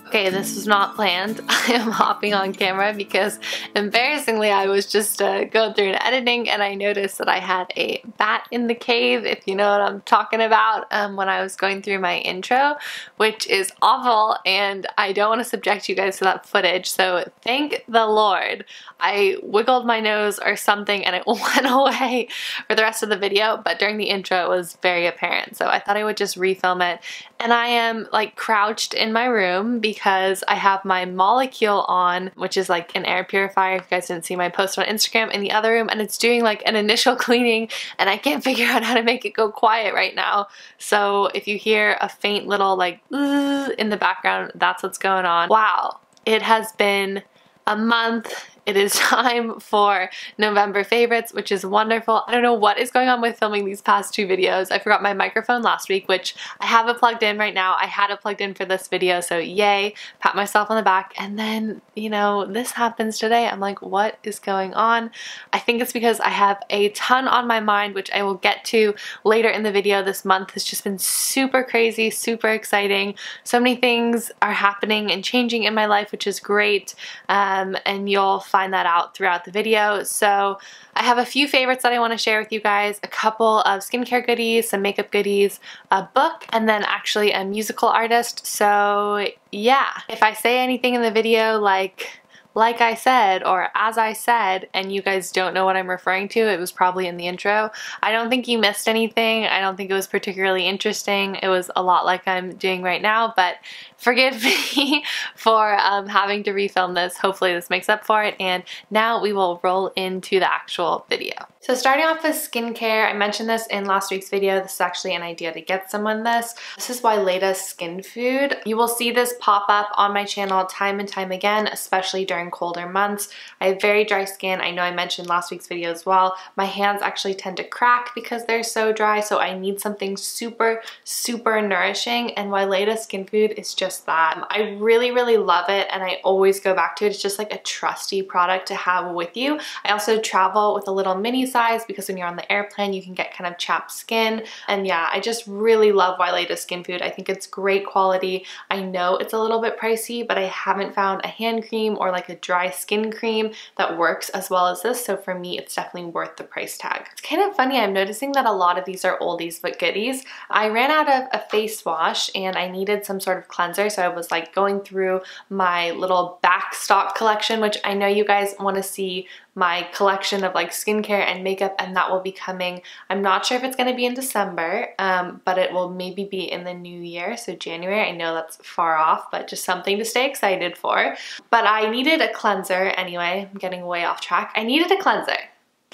Okay, this was not planned. I am hopping on camera because embarrassingly I was just going through an editing and I noticed that I had a bat in the cave, if you know what I'm talking about, when I was going through my intro, which is awful and I don't want to subject you guys to that footage, so thank the Lord I wiggled my nose or something and it went away for the rest of the video, but during the intro it was very apparent, so I thought I would just refilm it. And I am like crouched in my room because I have my molecule on, which is like an air purifier, if you guys didn't see my post on Instagram, in the other room, and it's doing like an initial cleaning and I can't figure out how to make it go quiet right now. So if you hear a faint little like in the background, that's what's going on. Wow, it has been a month. It is time for November favorites, which is wonderful. I don't know what is going on with filming these past two videos. I forgot my microphone last week, which I have it plugged in right now. I had it plugged in for this video, so yay, pat myself on the back. And then, you know, this happens today. I'm like, what is going on? I think it's because I have a ton on my mind, which I will get to later in the video. This month has just been super crazy, super exciting. So many things are happening and changing in my life, which is great. And you'll find that out throughout the video. So I have a few favorites that I want to share with you guys, a couple of skincare goodies, some makeup goodies, a book, and then actually a musical artist. So yeah, if I say anything in the video like I said or as I said and you guys don't know what I'm referring to, it was probably in the intro. I don't think you missed anything. I don't think it was particularly interesting. It was a lot like I'm doing right now, but forgive me for having to refilm this. Hopefully this makes up for it, and now we will roll into the actual video. So starting off with skincare, I mentioned this in last week's video. This is actually an idea to get someone this. This is Wildfires Skin Food. You will see this pop up on my channel time and time again, especially during colder months. I have very dry skin. I know I mentioned last week's video as well. My hands actually tend to crack because they're so dry, so I need something super, super nourishing, and Wildfires Skin Food is just that. I really, really love it, and I always go back to it. It's just like a trusty product to have with you. I also travel with a little mini size because when you're on the airplane you can get kind of chapped skin, and yeah, I just really love Wildfires Skin Food. I think it's great quality. I know it's a little bit pricey, but I haven't found a hand cream or like a dry skin cream that works as well as this, so for me it's definitely worth the price tag. It's kind of funny, I'm noticing that a lot of these are oldies but goodies. I ran out of a face wash and I needed some sort of cleanser, so I was like going through my little back stock collection, which I know you guys want to see my collection of like skincare and makeup, and that will be coming. I'm not sure if it's going to be in December, but it will maybe be in the new year, so January. I know that's far off, but just something to stay excited for. But I needed a cleanser anyway. I'm getting way off track. I needed a cleanser.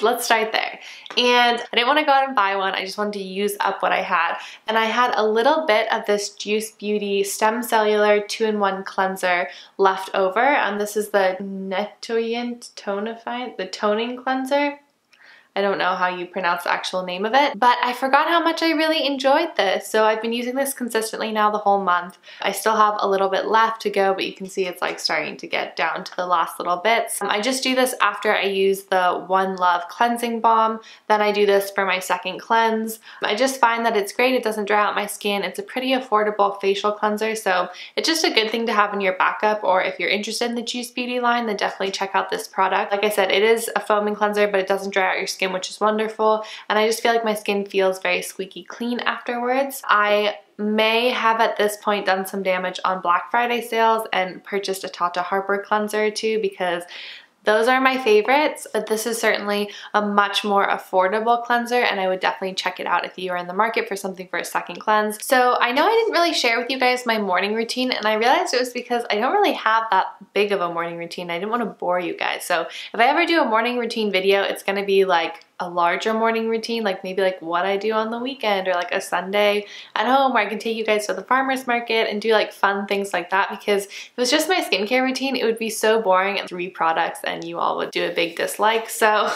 Let's start there. And I didn't want to go out and buy one. I just wanted to use up what I had. And I had a little bit of this Juice Beauty Stem Cellular 2-in-1 cleanser left over. And this is the Nettoyant Tonifiant, the toning cleanser. I don't know how you pronounce the actual name of it, but I forgot how much I really enjoyed this. So I've been using this consistently now the whole month. I still have a little bit left to go, but you can see it's like starting to get down to the last little bits. I just do this after I use the One Love cleansing balm. Then I do this for my second cleanse. I just find that it's great. It doesn't dry out my skin. It's a pretty affordable facial cleanser, so it's just a good thing to have in your backup, or if you're interested in the Juice Beauty line, then definitely check out this product. Like I said, it is a foaming cleanser, but it doesn't dry out your skin, which is wonderful, and I just feel like my skin feels very squeaky clean afterwards. I may have at this point done some damage on Black Friday sales and purchased a Tata Harper cleanser too, because those are my favorites, but this is certainly a much more affordable cleanser, and I would definitely check it out if you are in the market for something for a second cleanse. So I know I didn't really share with you guys my morning routine, and I realized it was because I don't really have that big of a morning routine. I didn't want to bore you guys. So if I ever do a morning routine video, it's going to be like a larger morning routine, like maybe like what I do on the weekend, or like a Sunday at home where I can take you guys to the farmer's market and do like fun things like that, because if it was just my skincare routine, it would be so boring and 3 products and you all would do a big dislike. So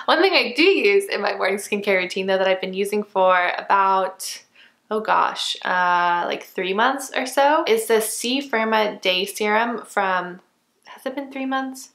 one thing I do use in my morning skincare routine though that I've been using for about, oh gosh, like 3 months or so, is the C Firma Day Serum from, has it been 3 months?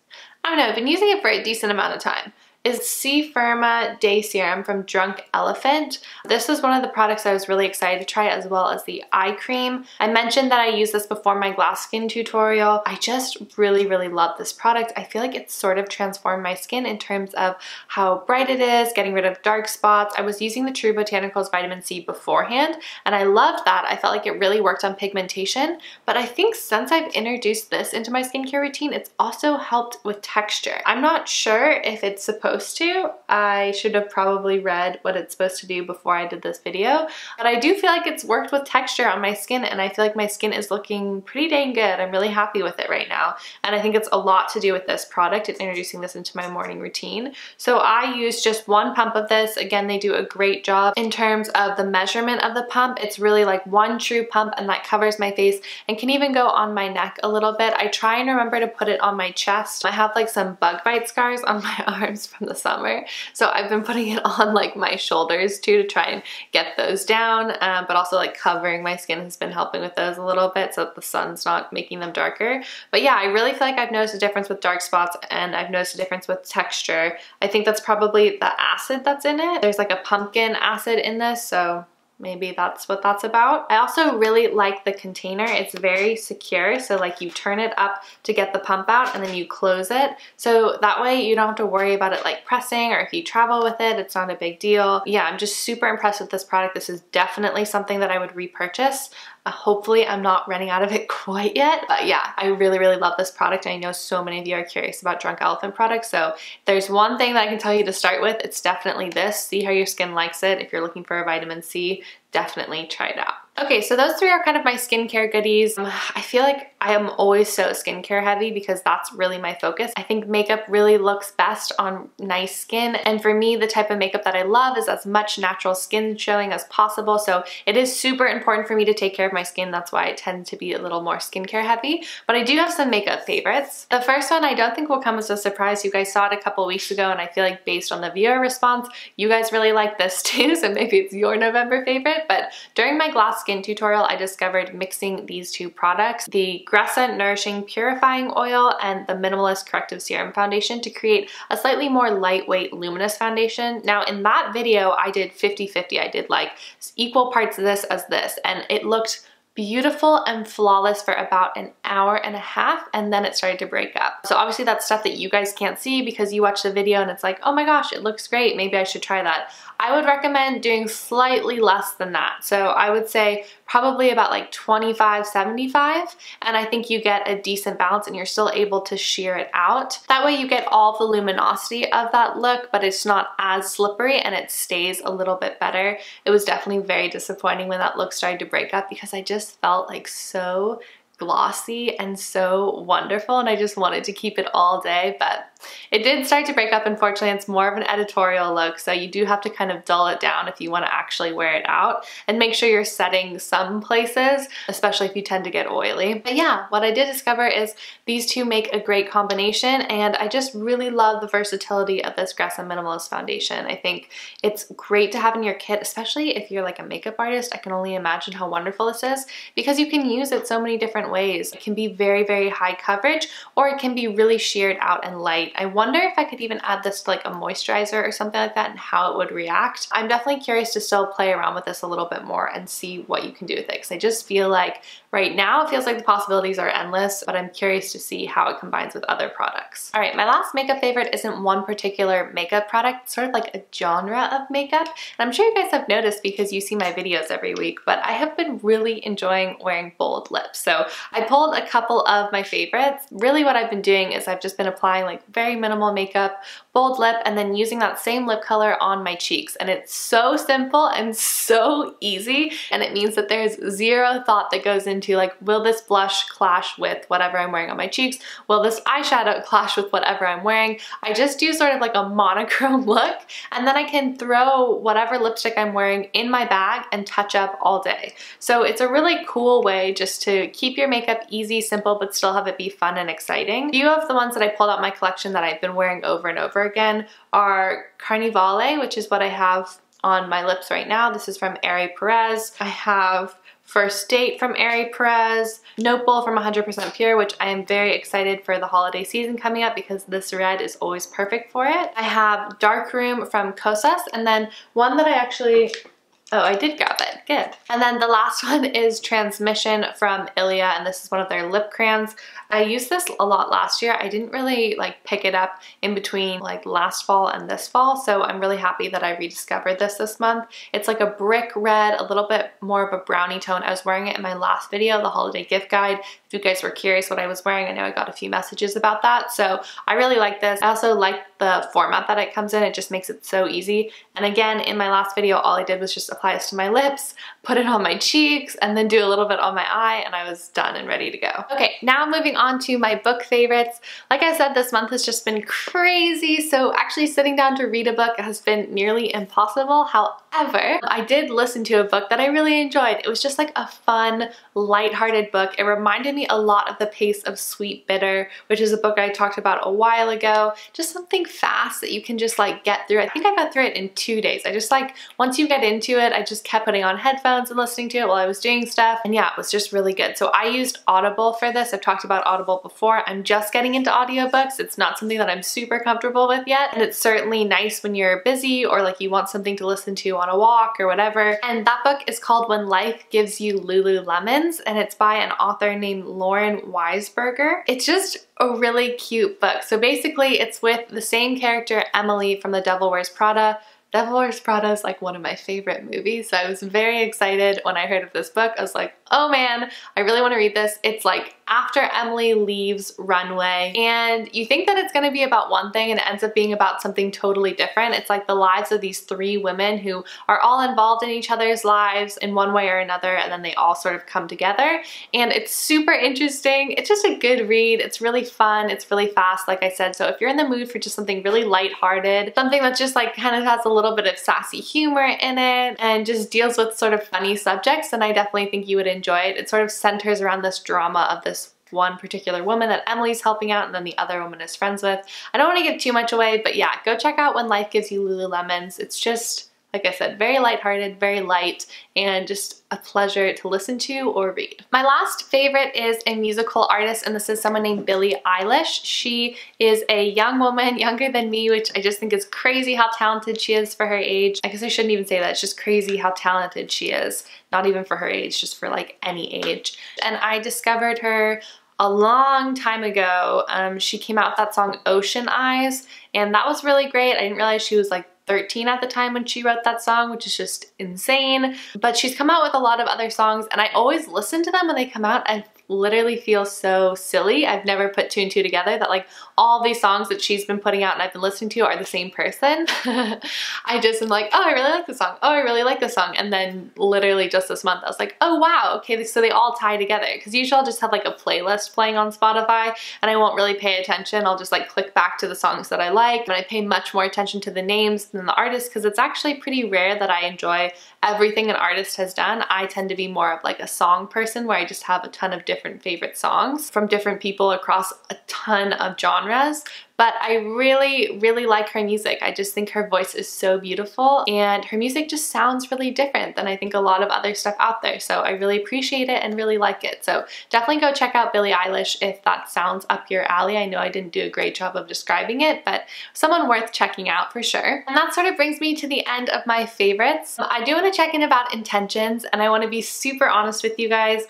I don't know, I've been using it for a decent amount of time. is C Firma Day Serum from Drunk Elephant. This was one of the products I was really excited to try, as well as the eye cream. I mentioned that I used this before my glass skin tutorial. I just really love this product. I feel like it's sort of transformed my skin in terms of how bright it is, getting rid of dark spots. I was using the True Botanicals vitamin C beforehand, and I loved that. I felt like it really worked on pigmentation, but I think since I've introduced this into my skincare routine, it's also helped with texture. I'm not sure if it's supposed to. I should have probably read what it's supposed to do before I did this video, but I do feel like it's worked with texture on my skin, and I feel like my skin is looking pretty dang good. I'm really happy with it right now, and I think it's a lot to do with this product and introducing this into my morning routine. So I use just one pump of this. Again, they do a great job in terms of the measurement of the pump. It's really like one true pump, and that covers my face and can even go on my neck a little bit. I try and remember to put it on my chest. I have like some bug bite scars on my arms from the summer, so I've been putting it on like my shoulders too to try and get those down, but also like covering my skin has been helping with those a little bit so that the sun's not making them darker. But yeah, I really feel like I've noticed a difference with dark spots, and I've noticed a difference with texture. I think that's probably the acid that's in it. There's like a pumpkin acid in this, so maybe that's what that's about. I also really like the container. It's very secure, so like you turn it up to get the pump out and then you close it. So that way you don't have to worry about it like pressing, or if you travel with it, it's not a big deal. Yeah, I'm just super impressed with this product. This is definitely something that I would repurchase. Hopefully I'm not running out of it quite yet, but yeah, I really love this product. I know so many of you are curious about Drunk Elephant products, so if there's one thing that I can tell you to start with, it's definitely this. See how your skin likes it. If you're looking for a vitamin C, definitely try it out. Okay, so those three are kind of my skincare goodies. I feel like I am always so skincare heavy because that's really my focus. I think makeup really looks best on nice skin, and for me, the type of makeup that I love is as much natural skin showing as possible, so it is super important for me to take care of my skin. That's why I tend to be a little more skincare heavy, but I do have some makeup favorites. The first one I don't think will come as a surprise. You guys saw it a couple weeks ago, and I feel like based on the viewer response, you guys really like this too, so maybe it's your November favorite. But during my glass skin tutorial, I discovered mixing these two products, the Gressa Nourishing Purifying Oil and the Minimalist Corrective Serum Foundation, to create a slightly more lightweight luminous foundation. Now in that video, I did 50-50. I did like equal parts of this as this, and it looked beautiful and flawless for about an hour and a half, and then it started to break up. So obviously that's stuff that you guys can't see because you watch the video and it's like, oh my gosh, it looks great, maybe I should try that. I would recommend doing slightly less than that. So I would say probably about like 25-75, and I think you get a decent balance and you're still able to sheer it out. That way you get all the luminosity of that look, but it's not as slippery and it stays a little bit better. It was definitely very disappointing when that look started to break up because I just felt like so glossy and so wonderful, and I just wanted to keep it all day, but it did start to break up. Unfortunately, it's more of an editorial look, so you do have to kind of dull it down if you want to actually wear it out, and make sure you're setting some places, especially if you tend to get oily. But yeah, what I did discover is these two make a great combination, and I just really love the versatility of this Gressa Minimalist Foundation. I think it's great to have in your kit, especially if you're like a makeup artist. I can only imagine how wonderful this is because you can use it so many different ways. It can be very high coverage, or it can be really sheared out and light. I wonder if I could even add this to like a moisturizer or something like that and how it would react. I'm definitely curious to still play around with this a little bit more and see what you can do with it, because I just feel like right now it feels like the possibilities are endless, but I'm curious to see how it combines with other products. All right, my last makeup favorite isn't one particular makeup product, it's sort of like a genre of makeup, and I'm sure you guys have noticed because you see my videos every week, but I have been really enjoying wearing bold lips. So I pulled a couple of my favorites. Really what I've been doing is I've just been applying like very minimal makeup, bold lip, and then using that same lip color on my cheeks. And it's so simple and so easy, and it means that there's zero thought that goes into like, will this blush clash with whatever I'm wearing on my cheeks? Will this eyeshadow clash with whatever I'm wearing? I just do sort of like a monochrome look, and then I can throw whatever lipstick I'm wearing in my bag and touch up all day. So it's a really cool way just to keep your makeup easy, simple, but still have it be fun and exciting. A few of the ones that I pulled out my collection that I've been wearing over and over again are Carnivale, which is what I have on my lips right now. This is from Aerie Perez. I have First Date from Aerie Perez, Notable from 100% Pure, which I am very excited for the holiday season coming up because this red is always perfect for it. I have Dark Room from Kosas, and then one that I actually, oh, I did grab it, good. And then the last one is Transmission from Ilia, and this is one of their lip crayons. I used this a lot last year. I didn't really like pick it up in between like last fall and this fall, so I'm really happy that I rediscovered this month. It's like a brick red, a little bit more of a brownie tone. I was wearing it in my last video, the holiday gift guide. If you guys were curious what I was wearing, I know I got a few messages about that, so I really like this. I also like the format that it comes in. It just makes it so easy. And again, in my last video, all I did was just apply this to my lips, put it on my cheeks, and then do a little bit on my eye, and I was done and ready to go. Okay, now moving on to my book favorites. Like I said, this month has just been crazy, so actually sitting down to read a book has been nearly impossible. However, I did listen to a book that I really enjoyed. It was just like a fun, lighthearted book. It reminded me a lot of the pace of Sweet Bitter, which is a book I talked about a while ago. Just something fast that you can just like get through. I think I got through it in 2 days. I just like, once you get into it, I just kept putting on headphones and listening to it while I was doing stuff. And yeah, it was just really good. So I used Audible for this. I've talked about Audible before. I'm just getting into audiobooks. It's not something that I'm super comfortable with yet. And it's certainly nice when you're busy or like you want something to listen to on a walk or whatever. And that book is called When Life Gives You Lululemons, and it's by an author named Lauren Weisberger. It's just a really cute book. So basically it's with the same character, Emily from The Devil Wears Prada. Devil Wears Prada is like one of my favorite movies, so I was very excited when I heard of this book. I was like, oh man, I really want to read this. It's like after Emily leaves Runway, and you think that it's going to be about one thing and it ends up being about something totally different. It's like the lives of these 3 women who are all involved in each other's lives in one way or another, and then they all sort of come together, and it's super interesting. It's just a good read. It's really fun. It's really fast, like I said, so if you're in the mood for just something really lighthearted, something that just like kind of has a little bit of sassy humor in it and just deals with sort of funny subjects, then I definitely think you would enjoy it. It sort of centers around this drama of this one particular woman that Emily's helping out and then the other woman is friends with. I don't want to give too much away, but yeah, go check out When Life Gives You Lululemons. It's just, like I said, very lighthearted, very light, and just a pleasure to listen to or read. My last favorite is a musical artist, and this is someone named Billie Eilish. She is a young woman, younger than me, which I just think is crazy how talented she is for her age. I guess I shouldn't even say that. It's just crazy how talented she is. Not even for her age, just for like any age. And I discovered her a long time ago. She came out with that song Ocean Eyes, and that was really great. I didn't realize she was like 13 at the time when she wrote that song, which is just insane. But she's come out with a lot of other songs, and I always listen to them when they come out. I literally feel so silly. I've never put 2 and 2 together that like all these songs that she's been putting out and I've been listening to are the same person. I just am like, oh, I really like this song. Oh, I really like this song. And then literally just this month, I was like, oh wow, okay, so they all tie together. Because usually I'll just have like a playlist playing on Spotify and I won't really pay attention. I'll just like click back to the songs that I like, and I pay much more attention to the names than the artists, because it's actually pretty rare that I enjoy everything an artist has done. I tend to be more of like a song person where I just have a ton of different favorite songs from different people across a ton of genres. But I really, really like her music. I just think her voice is so beautiful, and her music just sounds really different than I think a lot of other stuff out there. So I really appreciate it and really like it. So definitely go check out Billie Eilish if that sounds up your alley. I know I didn't do a great job of describing it, but someone worth checking out for sure. And that sort of brings me to the end of my favorites. I do want to check in about intentions, and I want to be super honest with you guys.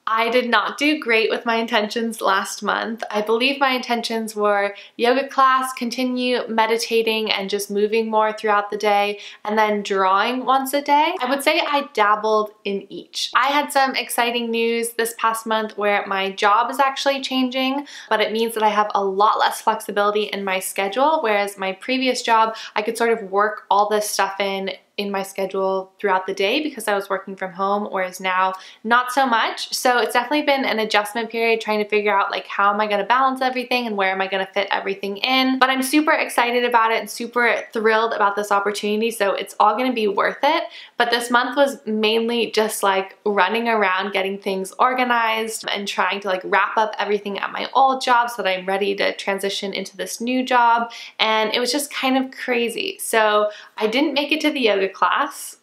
I did not do great with my intentions last month. I believe my intentions were yoga class, continue meditating and just moving more throughout the day, and then drawing once a day. I would say I dabbled in each. I had some exciting news this past month where my job is actually changing, but it means that I have a lot less flexibility in my schedule, whereas my previous job, I could sort of work all this stuff in my schedule throughout the day because I was working from home, whereas now not so much. So it's definitely been an adjustment period trying to figure out like how am I going to balance everything and where am I going to fit everything in. But I'm super excited about it and super thrilled about this opportunity, so it's all going to be worth it. But this month was mainly just like running around getting things organized and trying to like wrap up everything at my old job so that I'm ready to transition into this new job, and it was just kind of crazy. So I didn't make it to the yoga to class.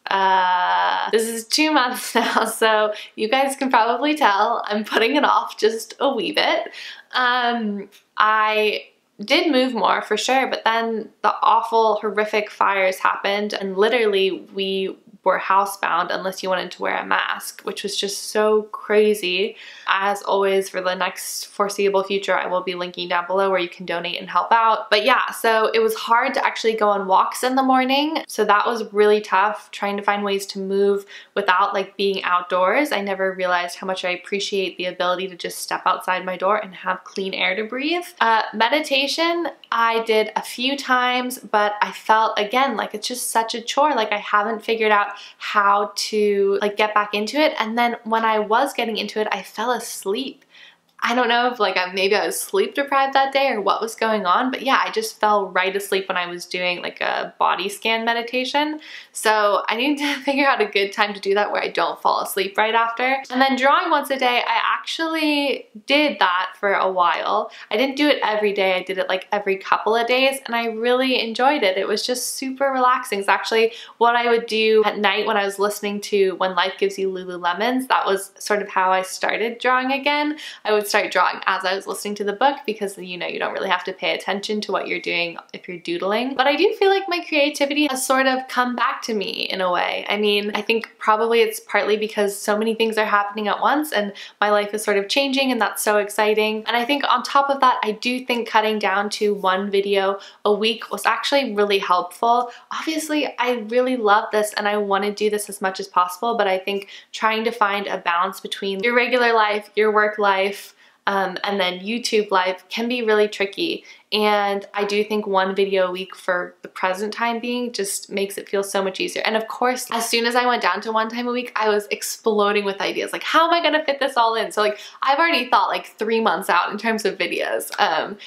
This is 2 months now, so you guys can probably tell I'm putting it off just a wee bit. I did move more for sure, but then the awful, horrific fires happened, and literally we were housebound unless you wanted to wear a mask, which was just so crazy. As always, for the next foreseeable future, I will be linking down below where you can donate and help out. But yeah, so it was hard to actually go on walks in the morning. So that was really tough, trying to find ways to move without like being outdoors. I never realized how much I appreciate the ability to just step outside my door and have clean air to breathe. Meditation, I did a few times, but I felt again like it's just such a chore. Like I haven't figured out how to like get back into it. And then when I was getting into it, I fell asleep. I don't know if like maybe I was sleep deprived that day or what was going on, but yeah, I just fell right asleep when I was doing like a body scan meditation. So I need to figure out a good time to do that where I don't fall asleep right after. And then drawing once a day, I actually did that for a while. I didn't do it every day. I did it like every couple of days, and I really enjoyed it. It was just super relaxing. It's actually what I would do at night when I was listening to When Life Gives You Lululemons. That was sort of how I started drawing again. I would start drawing as I was listening to the book because you know you don't really have to pay attention to what you're doing if you're doodling. But I do feel like my creativity has sort of come back to me in a way. I mean, I think probably it's partly because so many things are happening at once and my life is sort of changing, and that's so exciting. And I think on top of that, I do think cutting down to 1 video a week was actually really helpful. Obviously, I really love this and I want to do this as much as possible, but I think trying to find a balance between your regular life, your work life, and then YouTube life can be really tricky. And I do think 1 video a week for the present time being just makes it feel so much easier. And of course, as soon as I went down to 1 time a week, I was exploding with ideas. Like, how am I gonna fit this all in? So like, I've already thought like 3 months out in terms of videos.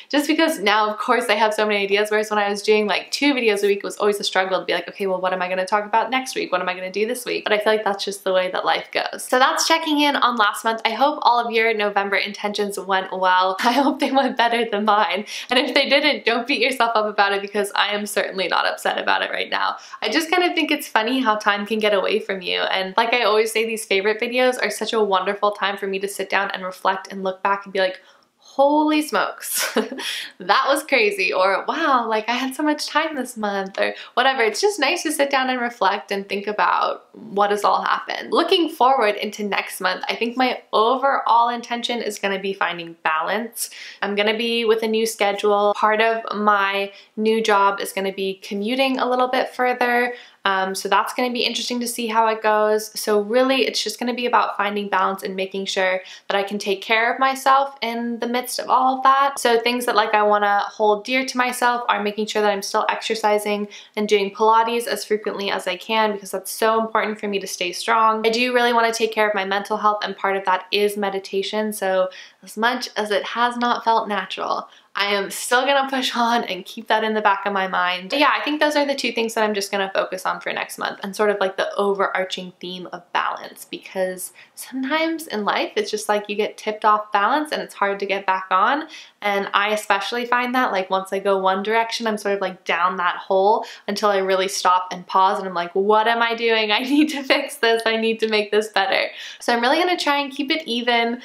Just because now, of course, I have so many ideas, whereas when I was doing like 2 videos a week, it was always a struggle to be like, okay, well, what am I gonna talk about next week? What am I gonna do this week? But I feel like that's just the way that life goes. So that's checking in on last month. I hope all of your November intentions went well. I hope they went better than mine. And if they didn't, don't beat yourself up about it, because I am certainly not upset about it right now. I just kind of think it's funny how time can get away from you. And like I always say, these favorite videos are such a wonderful time for me to sit down and reflect and look back and be like, holy smokes, that was crazy, or wow, like I had so much time this month, or whatever. It's just nice to sit down and reflect and think about what has all happened. Looking forward into next month, I think my overall intention is going to be finding balance. I'm going to be with a new schedule. Part of my new job is going to be commuting a little bit further. So that's going to be interesting to see how it goes. So really, it's just going to be about finding balance and making sure that I can take care of myself in the midst of all of that. So things that like I want to hold dear to myself are making sure that I'm still exercising and doing Pilates as frequently as I can, because that's so important for me to stay strong. I do really want to take care of my mental health, and part of that is meditation. So as much as it has not felt natural, I am still gonna push on and keep that in the back of my mind. But yeah, I think those are the 2 things that I'm just gonna focus on for next month, and sort of like the overarching theme of balance, because sometimes in life it's just like you get tipped off balance and it's hard to get back on. And I especially find that like once I go one direction, I'm sort of like down that hole until I really stop and pause and I'm like, what am I doing? I need to fix this. I need to make this better. So I'm really gonna try and keep it even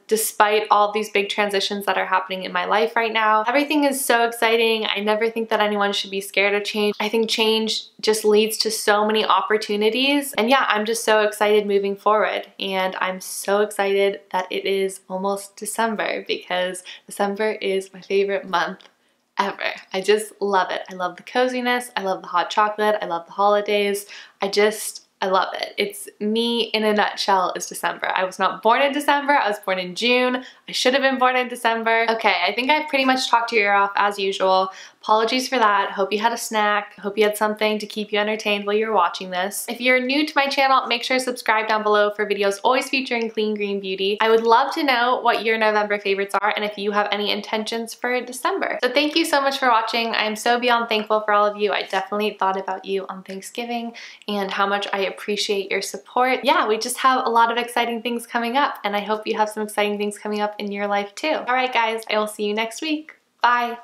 despite all these big transitions that are happening in my life right now. Everything is so exciting. I never think that anyone should be scared of change. I think change just leads to so many opportunities. And yeah, I'm just so excited moving forward. And I'm so excited that it is almost December, because December is my favorite month ever. I just love it. I love the coziness. I love the hot chocolate. I love the holidays. I love it. It's me in a nutshell is December. I was not born in December. I was born in June. I should have been born in December. Okay, I think I've pretty much talked your ear off as usual. Apologies for that. Hope you had a snack. Hope you had something to keep you entertained while you're watching this. If you're new to my channel, make sure to subscribe down below for videos always featuring clean green beauty. I would love to know what your November favorites are and if you have any intentions for December. So thank you so much for watching. I am so beyond thankful for all of you. I definitely thought about you on Thanksgiving and how much I appreciate your support. Yeah, we just have a lot of exciting things coming up, and I hope you have some exciting things coming up in your life too. All right, guys, I will see you next week. Bye.